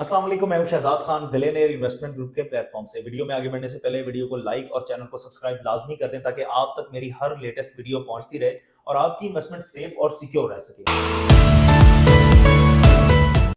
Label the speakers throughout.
Speaker 1: अस्सलाम वालेकुम, मैं हूं Shahzad Khan billionaire investment group के प्लेटफॉर्म से। वीडियो में आगे बढ़ने से पहले वीडियो को लाइक और चैनल को सब्सक्राइब लाजमी कर दें ताकि आप तक मेरी हर लेटेस्ट वीडियो पहुंचती रहे और आपकी इन्वेस्टमेंट सेफ और सिक्योर रह सके।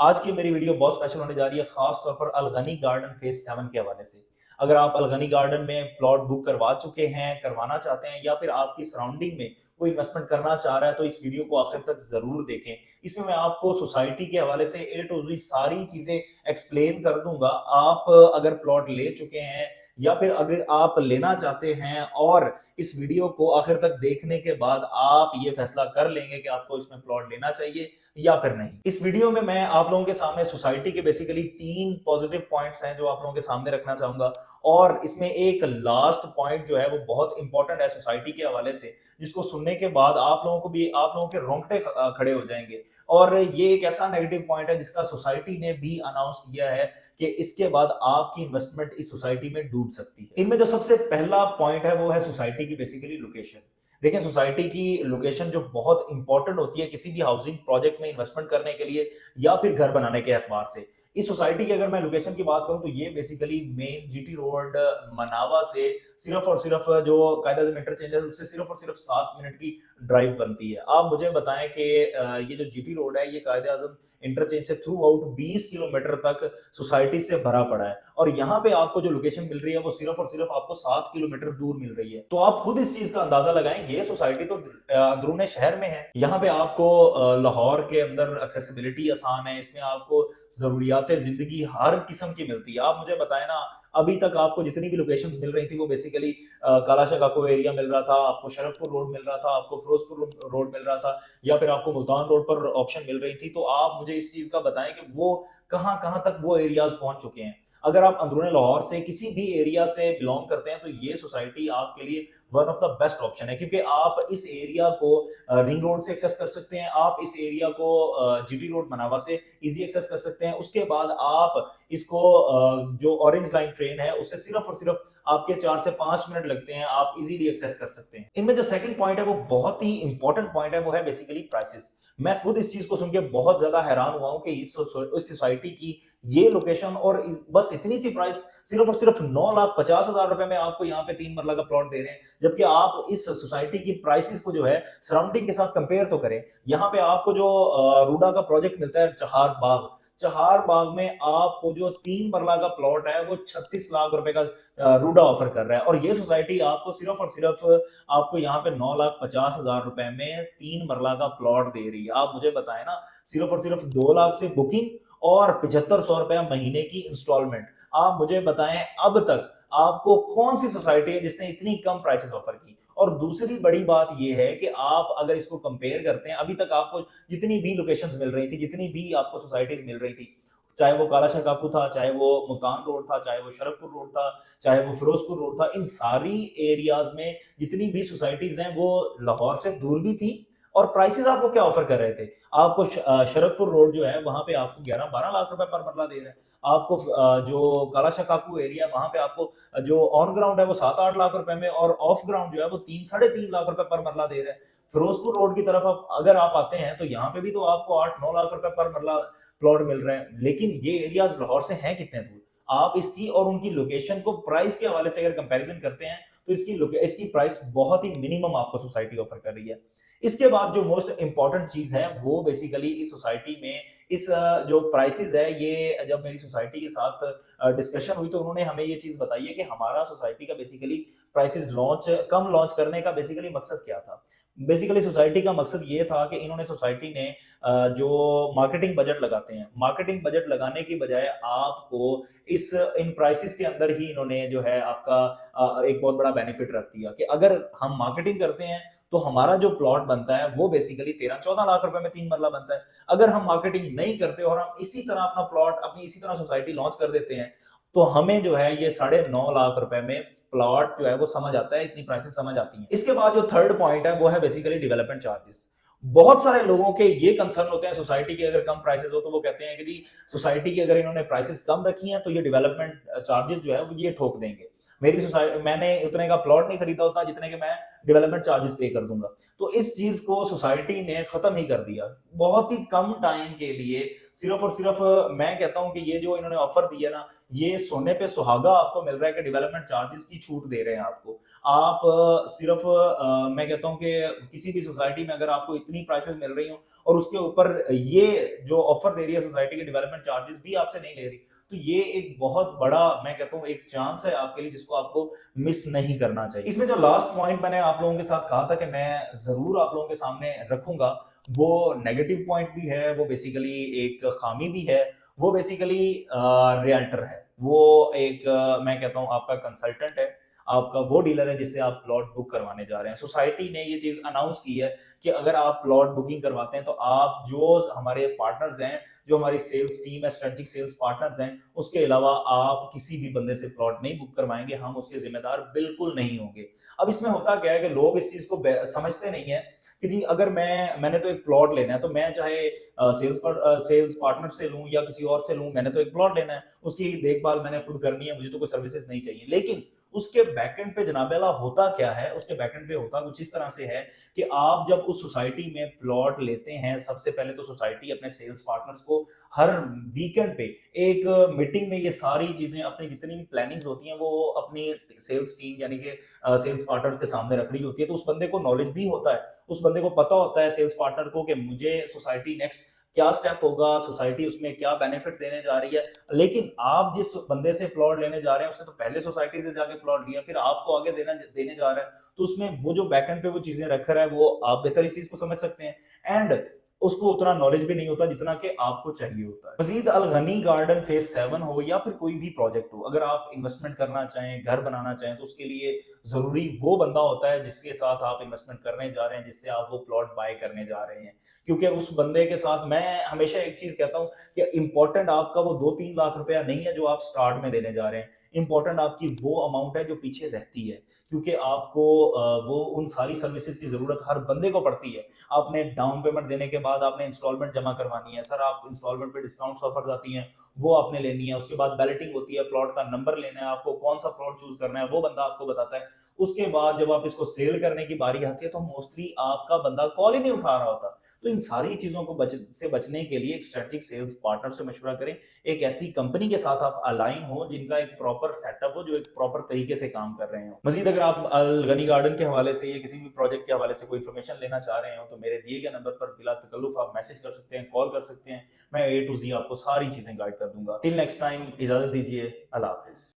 Speaker 1: आज की मेरी वीडियो बहुत स्पेशल होने जा रही है, खास तौर पर अलगनी गार्डन फेज 7 के हवाले से। अगर आप अलगनी गार्डन में प्लॉट बुक करवा चुके हैं, करवाना चाहते हैं या फिर आपकी सराउंडिंग में कोई इन्वेस्टमेंट करना चाह रहा है तो इस वीडियो को आखिर तक जरूर देखें। इसमें मैं आपको सोसाइटी के हवाले से ए टू ज़ेड सारी चीजें एक्सप्लेन कर दूंगा। आप अगर प्लॉट ले चुके हैं या फिर अगर आप लेना चाहते हैं और इस वीडियो को आखिर तक देखने के बाद आप ये फैसला कर लेंगे कि आपको इसमें प्लॉट लेना चाहिए या फिर नहीं। इस वीडियो में मैं आप लोगों के सामने सोसाइटी के बेसिकली 3 पॉजिटिव पॉइंट्स हैं जो आप लोगों के सामने रखना चाहूंगा और इसमें एक लास्ट पॉइंट जो है वो बहुत इंपॉर्टेंट है सोसाइटी के हवाले से, जिसको सुनने के बाद आप लोगों के रोंगटे खड़े हो जाएंगे। और ये एक ऐसा नेगेटिव पॉइंट है जिसका सोसाइटी ने भी अनाउंस किया है कि इसके बाद आपकी इन्वेस्टमेंट इस सोसाइटी में डूब सकती है। इनमें जो सबसे पहला पॉइंट है वो है सोसाइटी की बेसिकली लोकेशन। देखें, सोसाइटी की लोकेशन जो बहुत इंपॉर्टेंट होती है किसी भी हाउसिंग प्रोजेक्ट में इन्वेस्टमेंट करने के लिए या फिर घर बनाने के एतबार से। इस सोसाइटी की अगर मैं लोकेशन की बात करूं तो ये बेसिकली मेन जीटी रोड मनावा से सिर्फ और सिर्फ जो कायदा इंटरचेंज है उससे सिर्फ और सिर्फ 7 मिनट की ड्राइव बनती है। आप मुझे बताएं कि ये जो जीटी रोड है ये कायदे आजम इंटरचेंज से थ्रू आउट 20 किलोमीटर तक सोसाइटी से भरा पड़ा है और यहाँ पे आपको जो लोकेशन मिल रही है वो सिर्फ और सिर्फ आपको 7 किलोमीटर दूर मिल रही है। तो आप खुद इस चीज का अंदाजा लगाएं, ये सोसाइटी तो अंदरूने शहर में है। यहाँ पे आपको लाहौर के अंदर एक्सेसिबिलिटी आसान है, इसमें आपको जरूरियात जिंदगी हर किस्म की मिलती है। आप मुझे बताएं ना, अभी तक आपको जितनी भी लोकेशंस मिल रही थी वो बेसिकली कालाशाह काको एरिया मिल रहा था, आपको शरफपुर रोड मिल रहा था, आपको फिरोजपुर रोड मिल रहा था या फिर आपको मुल्तान रोड पर ऑप्शन मिल रही थी। तो आप मुझे इस चीज का बताएं कि वो कहां कहां तक वो एरियाज पहुंच चुके हैं। अगर आप अंदरूनी लाहौर से किसी भी एरिया से बिलोंग करते हैं तो ये सोसाइटी आपके लिए one of the best option है, क्योंकि आप इस एरिया को रिंग रोड से एक्सेस कर सकते हैं, आप इस एरिया को जीटी रोड मनावा से इजी एक्सेस कर सकते हैं। उसके बाद आप इसको जो ऑरेंज लाइन ट्रेन है उससे सिर्फ और सिर्फ आपके 4 से 5 मिनट लगते हैं, आप इजीली एक्सेस कर सकते हैं। इनमें जो सेकंड पॉइंट है वो बहुत ही इंपॉर्टेंट पॉइंट है, वो है बेसिकली प्राइसेस। मैं खुद इस चीज को सुन के बहुत ज्यादा हैरान हुआ हूं कि इस सोसाइटी की ये लोकेशन और बस इतनी सी प्राइस, सिर्फ और सिर्फ 9,50,000 रुपए में आपको यहाँ पे 3 मरला का प्लॉट दे रहे हैं। जबकि आप इस सोसाइटी की प्राइसेस को जो है सराउंडिंग के साथ कंपेयर तो करें। यहाँ पे आपको जो रूडा का प्रोजेक्ट मिलता है चहार बाग, चहार बाग में आपको जो 3 मरला का प्लॉट है वो 36 लाख रुपए का रूडा ऑफर कर रहा है और ये सोसाइटी आपको सिर्फ और सिर्फ आपको यहाँ पे 9,50,000 रुपए में 3 मरला का प्लॉट दे रही है। आप मुझे बताएं ना, सिर्फ और सिर्फ 2 लाख से बुकिंग और 7500 रुपया महीने की इंस्टॉलमेंट। आप मुझे बताएं अब तक आपको कौन सी सोसाइटी है जिसने इतनी कम प्राइसेस ऑफर की। और दूसरी बड़ी बात यह है कि आप अगर इसको कंपेयर करते हैं, अभी तक आपको जितनी भी लोकेशंस मिल रही थी, जितनी भी आपको सोसाइटीज मिल रही थी, चाहे वो कालाशाह काकू था, चाहे वो मुल्तान रोड था, चाहे वो शरफपुर रोड था, चाहे वो फिरोजपुर रोड था, इन सारी एरियाज में जितनी भी सोसाइटीज हैं वो लाहौर से दूर भी थी और प्राइसेस आपको क्या ऑफर कर रहे थे। आपको शरदपुर रोड जो है वहां पे आपको 11-12 लाख रुपए पर मरला दे रहा है। आपको जो कालाशाह काकू एरिया वहां पे आपको जो ऑन ग्राउंड है वो 7-8 लाख रुपए में और ऑफ ग्राउंड जो है वो 3-3.5 लाख रुपए पर मरला दे रहा है। फिरोजपुर रोड की तरफ अगर आप आते हैं तो यहाँ पे भी तो आपको 8-9 लाख रुपए पर मरला प्लॉट मिल रहा है, लेकिन ये एरियाज लाहौर से हैं कितने दूर। आप इसकी और उनकी लोकेशन को प्राइस के हवाले से अगर कंपैरिजन करते हैं तो इसकी प्राइस बहुत ही मिनिमम आपको सोसाइटी ऑफर कर रही है। इसके बाद जो मोस्ट इंपॉर्टेंट चीज है वो बेसिकली इस सोसाइटी में इस जो प्राइसेस है, ये जब मेरी सोसाइटी के साथ डिस्कशन हुई तो उन्होंने हमें ये चीज बताई है कि हमारा सोसाइटी का बेसिकली प्राइसेस कम लॉन्च करने का बेसिकली मकसद क्या था। बेसिकली सोसाइटी का मकसद ये था कि इन्होंने सोसाइटी ने जो मार्केटिंग बजट लगाते हैं, मार्केटिंग बजट लगाने की बजाय आपको इस इन प्राइसेस के अंदर ही इन्होंने जो है आपका एक बहुत बड़ा बेनिफिट रख दिया कि अगर हम मार्केटिंग करते हैं तो हमारा जो प्लॉट बनता है वो बेसिकली 13-14 लाख रुपए में 3 मरला बनता है। अगर हम मार्केटिंग नहीं करते और हम इसी तरह अपना प्लॉट अपनी इसी तरह सोसाइटी लॉन्च कर देते हैं तो हमें जो है ये 9.5 लाख रुपए में प्लॉट जो है वो समझ आता है, इतनी प्राइसेस समझ आती हैं। इसके बाद जो थर्ड पॉइंट है वो है बेसिकली डेवलपमेंट चार्जेस। बहुत सारे लोगों के ये कंसर्न होते हैं सोसाइटी की अगर कम प्राइसेस हो तो वो कहते हैं कि जी सोसाइटी की अगर इन्होंने प्राइसेस कम रखी हैं तो ये डेवलपमेंट चार्जेस जो है वो ये ठोक देंगे। मेरी सोसाइटी मैंने उतने का प्लॉट नहीं खरीदा होता जितने के मैं डेवलपमेंट चार्जेस पे कर दूंगा। तो इस चीज को सोसाइटी ने खत्म ही कर दिया। बहुत ही कम टाइम के लिए सिर्फ और सिर्फ मैं कहता हूँ कि ये जो इन्होंने ऑफर दिया ना, ये सोने पे सुहागा आपको मिल रहा है कि डेवलपमेंट चार्जेस की छूट दे रहे हैं आपको। आप सिर्फ मैं कहता हूँ कि किसी भी सोसाइटी में अगर आपको इतनी प्राइसेस मिल रही हो और उसके ऊपर ये जो ऑफर दे रही है सोसाइटी के डेवलपमेंट चार्जेस भी आपसे नहीं ले रही, तो ये एक बहुत बड़ा मैं कहता हूँ एक चांस है आपके लिए जिसको आपको मिस नहीं करना चाहिए। इसमें जो लास्ट पॉइंट मैंने आप लोगों के साथ कहा था कि मैं जरूर आप लोगों के सामने रखूंगा, वो नेगेटिव पॉइंट भी है, वो बेसिकली एक खामी भी है, वो बेसिकली रियल्टर है, वो एक मैं कहता हूँ आपका कंसल्टेंट है, आपका वो डीलर है जिससे आप प्लॉट बुक करवाने जा रहे हैं। सोसाइटी ने ये चीज अनाउंस की है कि अगर आप प्लॉट बुकिंग करवाते हैं तो आप जो हमारे पार्टनर्स हैं, जो हमारी सेल्स टीम है, स्ट्रेटेजिक सेल्स पार्टनर्स हैं, उसके अलावा आप किसी भी बंदे से प्लॉट नहीं बुक करवाएंगे, हम उसके जिम्मेदार बिल्कुल नहीं होंगे। अब इसमें होता क्या है कि लोग इस चीज को समझते नहीं है कि जी अगर मैंने तो एक प्लॉट लेना है, तो मैं चाहे सेल्स पार्टनर से लूं या किसी और से लूं, मैंने तो एक प्लॉट लेना है, उसकी देखभाल मैंने खुद करनी है, मुझे तो कोई सर्विसेज नहीं चाहिए। लेकिन उसके बैकएंड पे जनाबेला होता क्या है, उसके बैकएंड पे होता कुछ इस तरह से है कि आप जब उस सोसाइटी में प्लॉट लेते हैं, सबसे पहले तो सोसाइटी अपने सेल्स पार्टनर्स को हर वीकेंड पे एक मीटिंग में ये सारी चीजें, अपनी जितनी भी प्लानिंग्स होती हैं, वो अपनी सेल्स टीम यानी कि सेल्स पार्टनर्स के सामने रख रही होती है। तो उस बंदे को नॉलेज भी होता है, उस बंदे को पता होता है सेल्स पार्टनर को कि मुझे सोसाइटी नेक्स्ट क्या स्टेप होगा, सोसाइटी उसमें क्या बेनिफिट देने जा रही है। लेकिन आप जिस बंदे से प्लॉट लेने जा रहे हैं, उसने तो पहले सोसाइटी से जाके प्लॉट लिया, फिर आपको आगे देने जा रहा है, तो उसमें वो जो बैकएंड पे वो चीजें रख रहा है, वो आप बेहतर इस चीज को समझ सकते हैं। एंड उसको उतना नॉलेज भी नहीं होता जितना कि आपको चाहिए होता है। मजीद अल गनी गार्डन फेज 7 हो या फिर कोई भी प्रोजेक्ट हो, अगर आप इन्वेस्टमेंट करना चाहें, घर बनाना चाहें, तो उसके लिए जरूरी वो बंदा होता है जिसके साथ आप इन्वेस्टमेंट करने जा रहे हैं, जिससे आप वो प्लॉट बाय करने जा रहे हैं। क्योंकि उस बंदे के साथ मैं हमेशा एक चीज कहता हूं कि इंपॉर्टेंट आपका वो 2-3 लाख रुपया नहीं है जो आप स्टार्ट में देने जा रहे हैं, इंपॉर्टेंट आपकी वो अमाउंट है जो पीछे रहती है। क्योंकि आपको वो उन सारी सर्विसेज की जरूरत हर बंदे को पड़ती है। आपने डाउन पेमेंट देने के बाद आपने इंस्टॉलमेंट जमा करवानी है, सर आप इंस्टॉलमेंट पे डिस्काउंट्स ऑफर्स आती हैं, वो आपने लेनी है। उसके बाद बैलेटिंग होती है, प्लॉट का नंबर लेना है आपको, कौन सा प्लॉट चूज करना है वो बंदा आपको बताता है। उसके बाद जब आप इसको सेल करने की बारी आती है तो मोस्टली आपका बंदा कॉल ही नहीं उठा रहा होता। तो इन सारी चीजों को से बचने के लिए एक स्ट्रेटेजिक सेल्स पार्टनर से मशवरा करें, एक ऐसी कंपनी के साथ आप अलाइन हो जिनका एक प्रॉपर सेटअप हो, जो एक प्रॉपर तरीके से काम कर रहे हो। मजीद अगर आप अल गनी गार्डन के हवाले से या किसी भी प्रोजेक्ट के हवाले से कोई इन्फॉर्मेशन लेना चाह रहे हो, तो मेरे दिए गए नंबर पर बिला तकल्लुफ आप मैसेज कर सकते हैं, कॉल कर सकते हैं। मैं A to Z आपको सारी चीजें गाइड कर दूंगा। टिल नेक्स्ट टाइम इजाजत दीजिए, अल्लाह हाफिज।